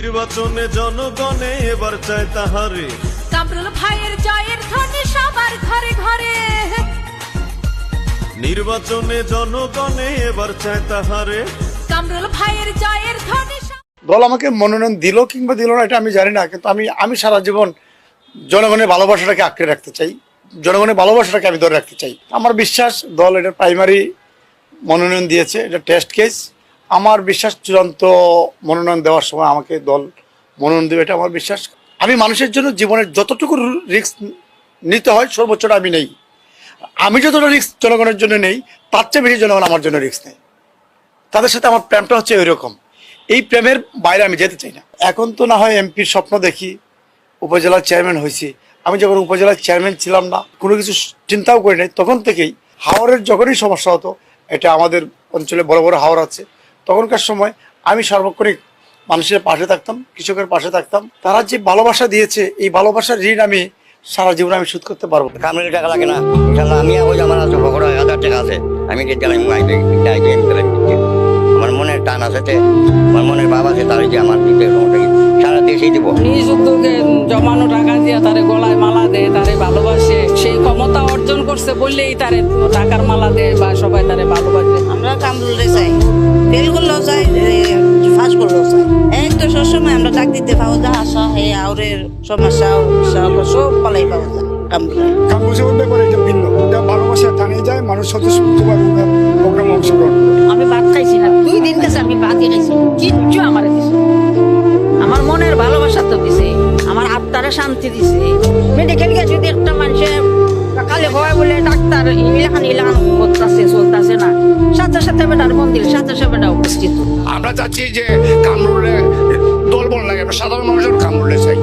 নির্বাচনে জনগণে এবার চায় তাহারে, কামরুল ভাইয়ের জয়ের ধ্বনি সবার ঘরে ঘরে। নির্বাচনে জনগণে এবার চায় তাহারে, কামরুল ভাইয়ের জয়ের ধ্বনি। দল আমাকে মনোনয়ন দিল কিংবা দিল না এটা আমি জানি না, কিন্তু আমি সারা জীবন জনগণের ভালোবাসাটাকে আঁকড়ে রাখতে চাই, জনগণের ভালোবাসাটাকে আমি ধরে রাখতে চাই। আমার বিশ্বাস দল এটা প্রাইমারি মনোনয়ন দিয়েছে, এটা টেস্ট কেস। আমার বিশ্বাস চূড়ান্ত মনোনয়ন দেওয়ার সময় আমাকে দল মনোনয়ন দেবে, এটা আমার বিশ্বাস। আমি মানুষের জন্য জীবনের যতটুকু রিস্ক নিতে হয় সর্বোচ্চটা আমি নেই। আমি যতটা রিস্ক জনগণের জন্য নেই তার চেয়ে বেশি জনগণ আমার জন্য রিস্ক নেই। তাদের সাথে আমার প্রেমটা হচ্ছে ওইরকম, এই প্রেমের বাইরে আমি যেতে চাই না। এখন তো না হয় এমপির স্বপ্ন দেখি, উপজেলার চেয়ারম্যান হয়েছি। আমি যখন উপজেলার চেয়ারম্যান ছিলাম না, কোনো কিছু চিন্তাও করি নাই, তখন থেকেই হাওরের যখনই সমস্যা হতো, এটা আমাদের অঞ্চলে বড় বড় হাওর আছে, তখনকার সময় আমি সার্বক্ষণিক মানুষের পাশে থাকতাম, কৃষকের পাশে থাকতাম। তারা যে ভালোবাসা দিয়েছে, এই ভালোবাসার ঋণ আমি সারা জীবন আমি শোধ করতে পারবো। কামড়ের টাকা লাগে না, ইনশাল্লাহ আমি ওই আমার 1000 টাকা আছে, আমি যে গেলাম আমার মনের টান আছে, আমার মনের ভাব আছে, তার যে আমার দিতে সারা দেশেই দিব। নিজ উদ্যোগে জমানো টাকা দিয়ে তারে গলায় মালা দেয়, তারে ভালোবাসে, সেই ক্ষমতা অর্জন করছে বললেই তারে টাকার মালা দেয় বা সবাই তারে ভালোবাসে। আমরা কামরুলে চাই, ফেল করলেও চাই, ফাঁস করলেও চাই। এক তো সবসময় আমরা ডাক দিতে পাবো যা আসা এই আউরের সমস্যা সব পালাই পাবো যা কামরুলের ব্যাপারে এটা ভিন্ন, এটা ভালোবাসা টানিয়ে যায়, মানুষ স্বতঃস্ফূর্তভাবে প্রোগ্রামে অংশগ্রহণ করে। আমি ভাত খাইছি না 2 দিন গেছে, আমি ভাতই খাইছি, কিচ্ছু আমার দিছে। আমার মনের ভালোবাসা তো দিছে, আমার আত্মারে শান্তি দিছে। মেডিকেল গেছে যদি একটা মানুষের কালে হয় বলে ডাক্তার ইলাহান করতেছে চলতেছে না, সাথে সাথে বেটার মন্দির সাথে সাথে বেটা উপস্থিত। আমরা চাচ্ছি যে কামরুলে দল বল লাগে, সাধারণ মানুষের কামরুলে চাই,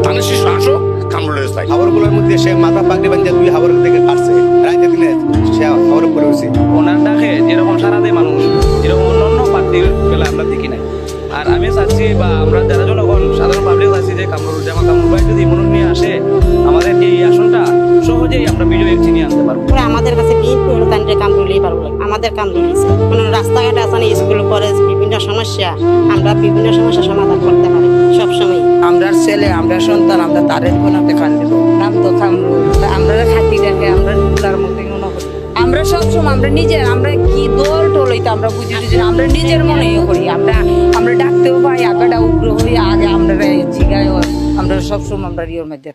ধানের শিশু আসো কামরুলে চাই। হাওরগুলোর মধ্যে সে মাথা পাগড়ি বাঁধে 2 হাওর থেকে কাটছে, রাইতে দিনে সে হাওরে পড়ে গেছে। ওনার ডাকে যেরকম সারা দেয় মানুষ, যেরকম অন্য পার্টির বেলা আমরা দেখি নাই। আর আমি চাচ্ছি বা আমরা যারা জনগণ সাধারণ পাবলিক আছি যে কামরুল ভাই যদি মনোনয়ন নিয়ে আসে, আমাদের এই আসনটা সহজেই আমরা বিজয়ী চিনিয়ে আনতে পারবো। আমাদের কাছে বিএনপি কামরুলেই পারবো, আমাদের কামরুল কোনো রাস্তাঘাটে আছে না, স্কুল কলেজ বিভিন্ন সমস্যা, আমরা বিভিন্ন সমস্যা সমাধান করতে পারি সবসময়। আমরা ছেলে, আমরা সন্তান, আমরা তারের কোনাতে খান দেব, নাম তো কামরুল। আমরা খাতি দেখে আমরা তার মধ্যে আমরা সবসময় আমরা নিজের, আমরা কি দল টোল হইতো আমরা বুঝি বুঝি আমরা নিজের মনে করি, আমরা ডাকতেও পাই, আগাটা উগ্র হই আগে আমরা জিগায়, আমরা সবসময় আমরা ইয়ের মধ্যে